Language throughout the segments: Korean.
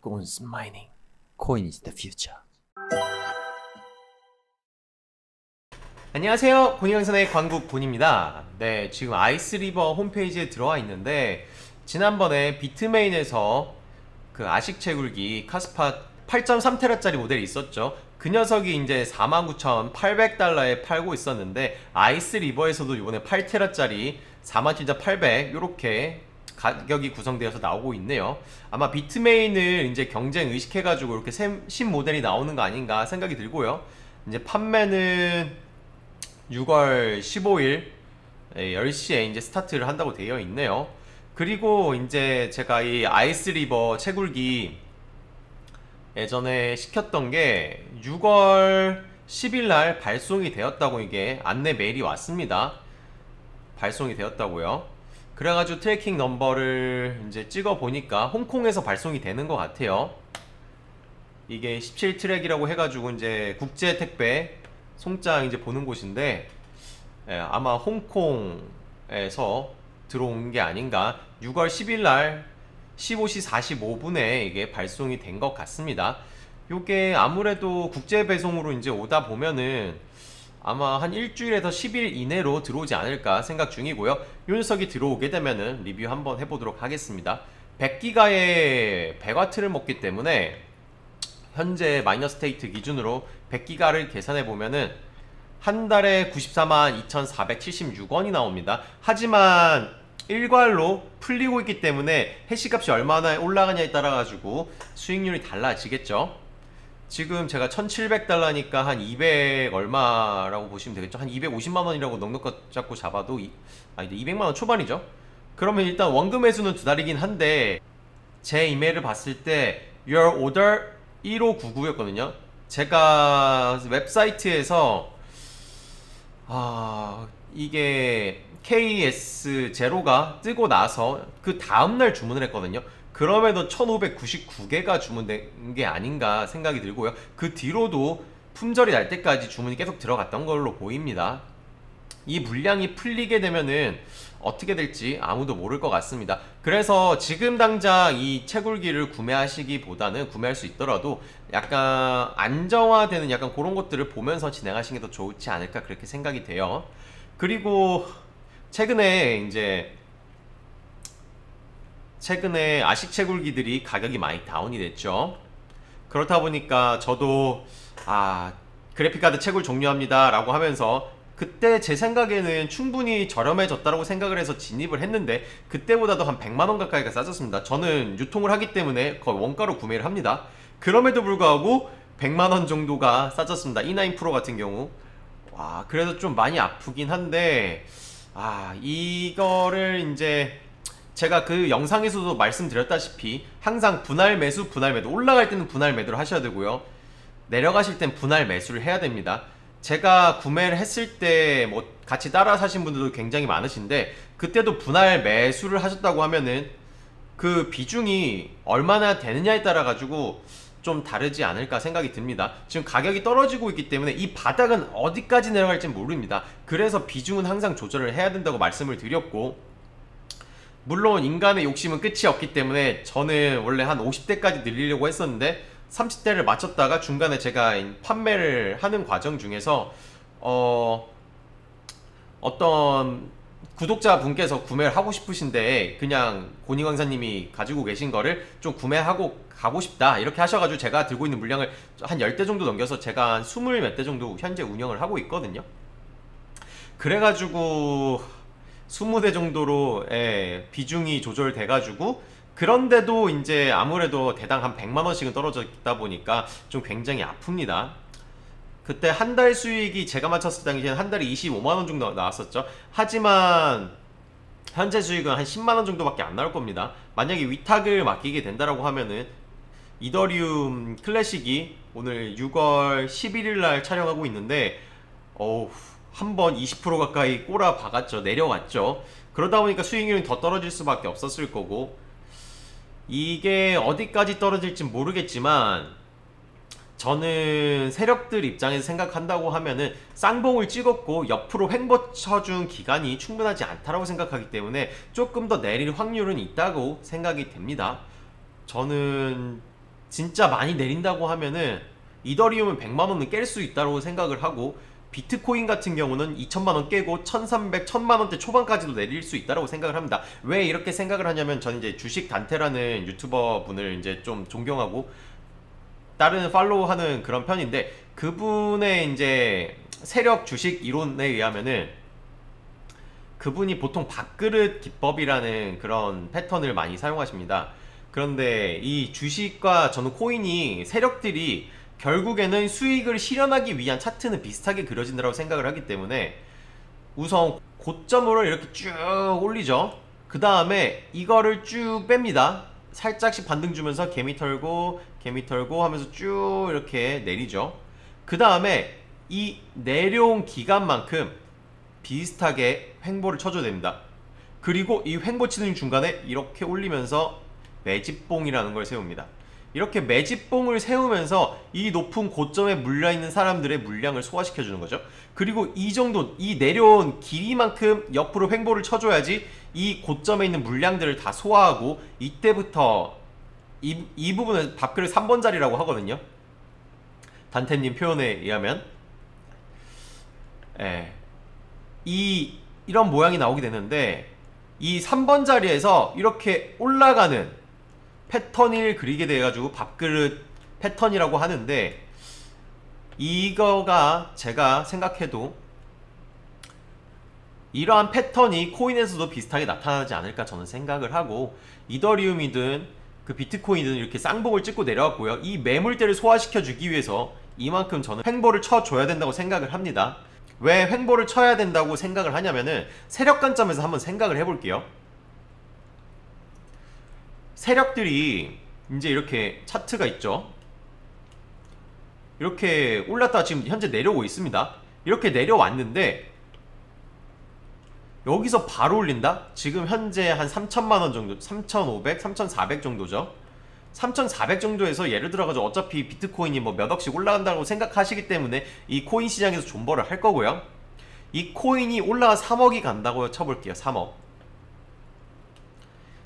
Coins mining. Coin is the future. 안녕하세요. 고니영선의 광국곤입니다. 네, 지금 아이스리버 홈페이지에 들어와 있는데 지난번에 비트메인에서 그 아식 채굴기 카스팟 8.3테라짜리 모델이 있었죠. 그 녀석이 이제 49,800달러에 팔고 있었는데 아이스리버에서도 이번에 8테라짜리 47,800 요렇게 가격이 구성되어서 나오고 있네요. 아마 비트메인을 이제 경쟁 의식해가지고 이렇게 신모델이 나오는 거 아닌가 생각이 들고요. 이제 판매는 6월 15일 10시에 이제 스타트를 한다고 되어 있네요. 그리고 이제 제가 이 아이스리버 채굴기 예전에 시켰던 게 6월 10일 날 발송이 되었다고 이게 안내 메일이 왔습니다. 발송이 되었다고요. 그래가지고 트래킹 넘버를 이제 찍어 보니까 홍콩에서 발송이 되는 것 같아요. 이게 17트랙이라고 해가지고 이제 국제 택배 송장 이제 보는 곳인데 아마 홍콩에서 들어온 게 아닌가. 6월 10일 날 15시 45분에 이게 발송이 된 것 같습니다. 요게 아무래도 국제 배송으로 이제 오다 보면은 아마 한 일주일에서 10일 이내로 들어오지 않을까 생각 중이고요. 요 녀석이 들어오게 되면은 리뷰 한번 해보도록 하겠습니다. 100기가의 100W를 먹기 때문에 현재 마이너스테이트 기준으로 100기가를 계산해 보면은 한 달에 942,476원이 나옵니다. 하지만 일괄로 풀리고 있기 때문에 해시값이 얼마나 올라가냐에 따라 가지고 수익률이 달라지겠죠. 지금 제가 1,700달러니까 한 200 얼마라고 보시면 되겠죠. 한 250만원이라고 넉넉 잡고 잡아도 200만원 초반이죠. 그러면 일단 원금 회수는 두 달이긴 한데 제 이메일을 봤을 때 Your order 1599였거든요 제가 웹사이트에서 이게 KS0가 뜨고 나서 그 다음날 주문을 했거든요. 그럼에도 1599개가 주문된 게 아닌가 생각이 들고요. 그 뒤로도 품절이 날 때까지 주문이 계속 들어갔던 걸로 보입니다. 이 물량이 풀리게 되면은 어떻게 될지 아무도 모를 것 같습니다. 그래서 지금 당장 이 채굴기를 구매하시기보다는 구매할 수 있더라도 약간 안정화되는 약간 그런 것들을 보면서 진행하시는 게 더 좋지 않을까 그렇게 생각이 돼요. 그리고 최근에 아식 채굴기들이 가격이 많이 다운이 됐죠. 그렇다 보니까 저도 그래픽카드 채굴 종료합니다 라고 하면서 그때 제 생각에는 충분히 저렴해졌다고 생각을 해서 진입을 했는데 그때보다도 한 100만원 가까이가 싸졌습니다. 저는 유통을 하기 때문에 거의 원가로 구매를 합니다. 그럼에도 불구하고 100만원 정도가 싸졌습니다. E9 프로 같은 경우. 그래서 좀 많이 아프긴 한데 이거를 이제 제가 그 영상에서도 말씀드렸다시피 항상 분할 매수 올라갈 때는 분할 매도를 하셔야 되고요. 내려가실 땐 분할 매수를 해야 됩니다. 제가 구매를 했을 때 뭐 같이 따라 사신 분들도 굉장히 많으신데 그때도 분할 매수를 하셨다고 하면은 그 비중이 얼마나 되느냐에 따라 가지고 좀 다르지 않을까 생각이 듭니다. 지금 가격이 떨어지고 있기 때문에 이 바닥은 어디까지 내려갈지 모릅니다. 그래서 비중은 항상 조절을 해야 된다고 말씀을 드렸고, 물론 인간의 욕심은 끝이 없기 때문에 저는 원래 한 50대까지 늘리려고 했었는데 30대를 맞췄다가 중간에 제가 판매를 하는 과정 중에서 어떤 구독자분께서 구매를 하고 싶으신데 그냥 고니 강사님이 가지고 계신 거를 좀 구매하고 가고 싶다 이렇게 하셔가지고 제가 들고 있는 물량을 한 10대 정도 넘겨서 제가 한 20 몇 대 정도 현재 운영을 하고 있거든요. 그래가지고 20대 정도로 비중이 조절돼가지고, 그런데도 이제 아무래도 대당 한 100만원씩은 떨어져 있다 보니까 좀 굉장히 아픕니다. 그때 한 달 수익이 제가 맞췄을 당시에는 한 달에 25만원 정도 나왔었죠. 하지만 현재 수익은 한 10만원 정도밖에 안 나올 겁니다. 만약에 위탁을 맡기게 된다라고 하면은 이더리움 클래식이 오늘 6월 11일 날 촬영하고 있는데 한번 20% 가까이 꼬라 박았죠. 내려왔죠. 그러다 보니까 수익률은 더 떨어질 수밖에 없었을 거고, 이게 어디까지 떨어질지 모르겠지만 저는 세력들 입장에서 생각한다고 하면은 쌍봉을 찍었고 옆으로 횡보 쳐준 기간이 충분하지 않다라고 생각하기 때문에 조금 더 내릴 확률은 있다고 생각이 됩니다. 저는 진짜 많이 내린다고 하면은 이더리움은 100만원은 깰 수 있다고 생각을 하고, 비트코인 같은 경우는 2천만원 깨고 1300, 1000만원대 초반까지도 내릴 수 있다고 생각을 합니다. 왜 이렇게 생각을 하냐면, 저는 이제 주식 단테라는 유튜버 분을 이제 좀 존경하고 다른 팔로우하는 그런 편인데, 그분의 이제 세력 주식 이론에 의하면은 그분이 보통 밥그릇 기법이라는 그런 패턴을 많이 사용하십니다. 그런데 이 주식과 저는 코인이 세력들이 결국에는 수익을 실현하기 위한 차트는 비슷하게 그려진다고 생각을 하기 때문에, 우선 고점으로 이렇게 쭉 올리죠. 그 다음에 이거를 쭉 뺍니다. 살짝씩 반등 주면서 개미 털고 하면서 쭉 이렇게 내리죠. 그 다음에 이 내려온 기간만큼 비슷하게 횡보를 쳐줘야 됩니다. 그리고 이 횡보 치는 중간에 이렇게 올리면서 매집봉이라는 걸 세웁니다. 이렇게 매집봉을 세우면서 이 높은 고점에 물려있는 사람들의 물량을 소화시켜주는 거죠. 그리고 이 정도, 이 내려온 길이만큼 옆으로 횡보를 쳐줘야지 이 고점에 있는 물량들을 다 소화하고, 이때부터 이 부분은 밥그릇 3번 자리라고 하거든요. 단테님 표현에 의하면. 이런 모양이 나오게 되는데, 이 3번 자리에서 이렇게 올라가는 패턴을 그리게 돼가지고 밥그릇 패턴이라고 하는데, 이거가 제가 생각해도 이러한 패턴이 코인에서도 비슷하게 나타나지 않을까 저는 생각을 하고, 이더리움이든 그 비트코인이든 이렇게 쌍봉을 찍고 내려왔고요. 이 매물대를 소화시켜 주기 위해서 이만큼 저는 횡보를 쳐줘야 된다고 생각을 합니다. 왜 횡보를 쳐야 된다고 생각을 하냐면은, 세력 관점에서 한번 생각을 해볼게요. 세력들이 이제 이렇게 차트가 있죠. 이렇게 올랐다가 지금 현재 내려오고 있습니다. 이렇게 내려왔는데 여기서 바로 올린다? 지금 현재 한 3천만원 정도, 3,500, 3,400 정도죠. 3,400 정도에서 예를 들어가지고 어차피 비트코인이 뭐 몇 억씩 올라간다고 생각하시기 때문에 이 코인 시장에서 존버를 할 거고요. 이 코인이 올라가 3억이 간다고 쳐볼게요.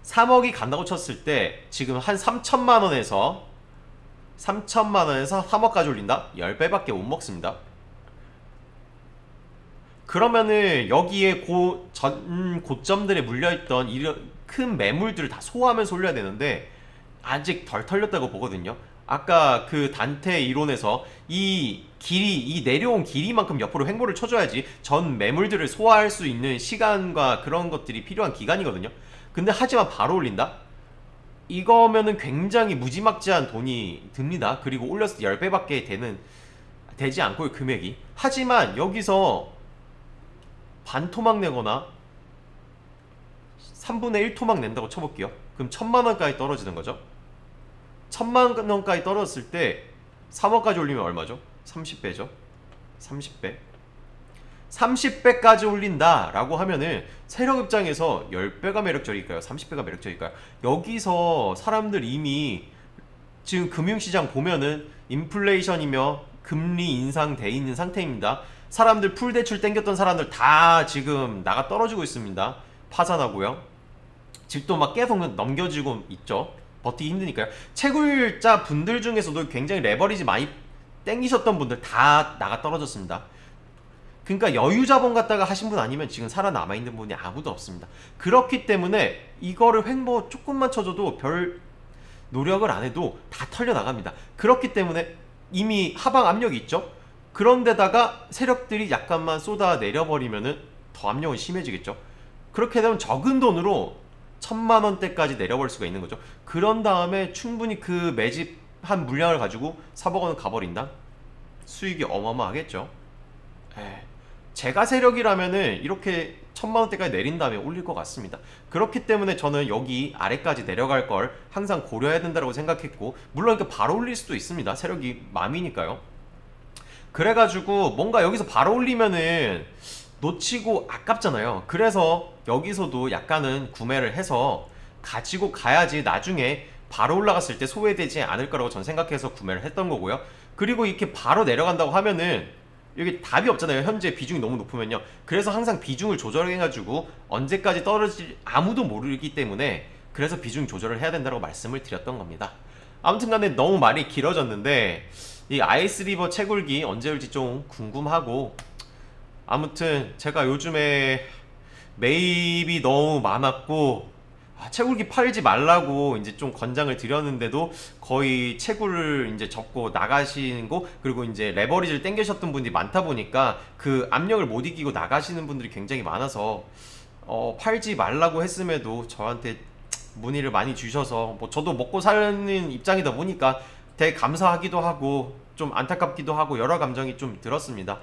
3억이 간다고 쳤을 때 지금 한 3천만원에서 3억까지 올린다? 10배밖에 못 먹습니다. 그러면은 여기에 전 고점들에 물려있던 이런 큰 매물들을 다 소화하면서 올려야 되는데, 아직 덜 털렸다고 보거든요. 아까 그 단테 이론에서 이 길이, 이 내려온 길이만큼 옆으로 횡보를 쳐줘야지 전 매물들을 소화할 수 있는 시간과 그런 것들이 필요한 기간이거든요. 근데 하지만 바로 올린다? 이거면은 굉장히 무지막지한 돈이 듭니다. 그리고 올렸을 때 10배밖에 되지 않고요, 금액이. 하지만 여기서 반토막 내거나 3분의 1 토막 낸다고 쳐볼게요. 그럼 1000만원까지 떨어지는 거죠. 1000만원까지 떨어졌을 때 3억까지 올리면 얼마죠? 30배죠. 30배. 30배까지 올린다 라고 하면은 세력 입장에서 10배가 매력적일까요? 30배가 매력적일까요? 여기서 사람들 이미 지금 금융시장 보면은 인플레이션이며 금리 인상돼 있는 상태입니다. 사람들 풀대출 땡겼던 사람들 다 지금 나가 떨어지고 있습니다. 파산하고요. 집도 막 계속 넘겨지고 있죠. 버티기 힘드니까요. 채굴자 분들 중에서도 굉장히 레버리지 많이 땡기셨던 분들 다 나가 떨어졌습니다. 그러니까 여유 자본 갖다가 하신 분 아니면 지금 살아남아 있는 분이 아무도 없습니다. 그렇기 때문에 이거를 횡보 조금만 쳐줘도 별 노력을 안 해도 다 털려 나갑니다. 그렇기 때문에 이미 하방 압력이 있죠. 그런데다가 세력들이 약간만 쏟아 내려버리면은 더 압력은 심해지겠죠. 그렇게 되면 적은 돈으로 1000만원대까지 내려버릴 수가 있는 거죠. 그런 다음에 충분히 그 매집한 물량을 가지고 3억원 가버린다? 수익이 어마어마하겠죠. 제가 세력이라면은 이렇게 1000만원대까지 내린 다음에 올릴 것 같습니다. 그렇기 때문에 저는 여기 아래까지 내려갈 걸 항상 고려해야 된다고 생각했고, 물론 이렇게 바로 올릴 수도 있습니다. 세력이 맘이니까요. 그래가지고 뭔가 여기서 바로 올리면은 놓치고 아깝잖아요. 그래서 여기서도 약간은 구매를 해서 가지고 가야지 나중에 바로 올라갔을 때 소외되지 않을 거라고 전 생각해서 구매를 했던 거고요. 그리고 이렇게 바로 내려간다고 하면은 여기 답이 없잖아요. 현재 비중이 너무 높으면요. 그래서 항상 비중을 조절해가지고 언제까지 떨어질지 아무도 모르기 때문에, 그래서 비중 조절을 해야 된다고 말씀을 드렸던 겁니다. 아무튼 간에 너무 말이 길어졌는데 이 아이스리버 채굴기 언제 올지 좀 궁금하고, 아무튼 제가 요즘에 매입이 너무 많았고 채굴기 팔지 말라고 이제 좀 권장을 드렸는데도 거의 채굴을 이제 접고 나가시는 거, 그리고 이제 레버리지를 당기셨던 분들이 많다 보니까 그 압력을 못 이기고 나가시는 분들이 굉장히 많아서 팔지 말라고 했음에도 저한테 문의를 많이 주셔서 뭐 저도 먹고 사는 입장이다 보니까 되게 감사하기도 하고 좀 안타깝기도 하고 여러 감정이 좀 들었습니다.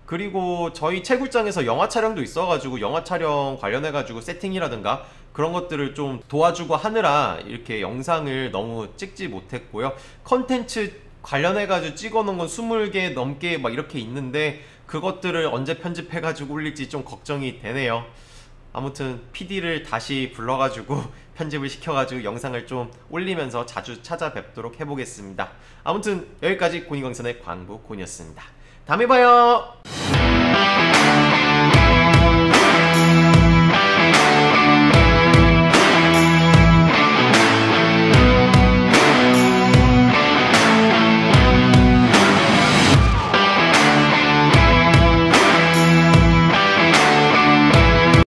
그리고 저희 채굴장에서 영화 촬영도 있어가지고 영화 촬영 관련해가지고 세팅이라든가 그런 것들을 좀 도와주고 하느라 이렇게 영상을 너무 찍지 못했고요. 컨텐츠 관련해가지고 찍어놓은 건 20개 넘게 막 이렇게 있는데 그것들을 언제 편집해가지고 올릴지 좀 걱정이 되네요. 아무튼 PD를 다시 불러가지고 편집을 시켜가지고 영상을 좀 올리면서 자주 찾아뵙도록 해보겠습니다. 아무튼 여기까지 고니광선의 광부 곤이었습니다. 다음에 봐요.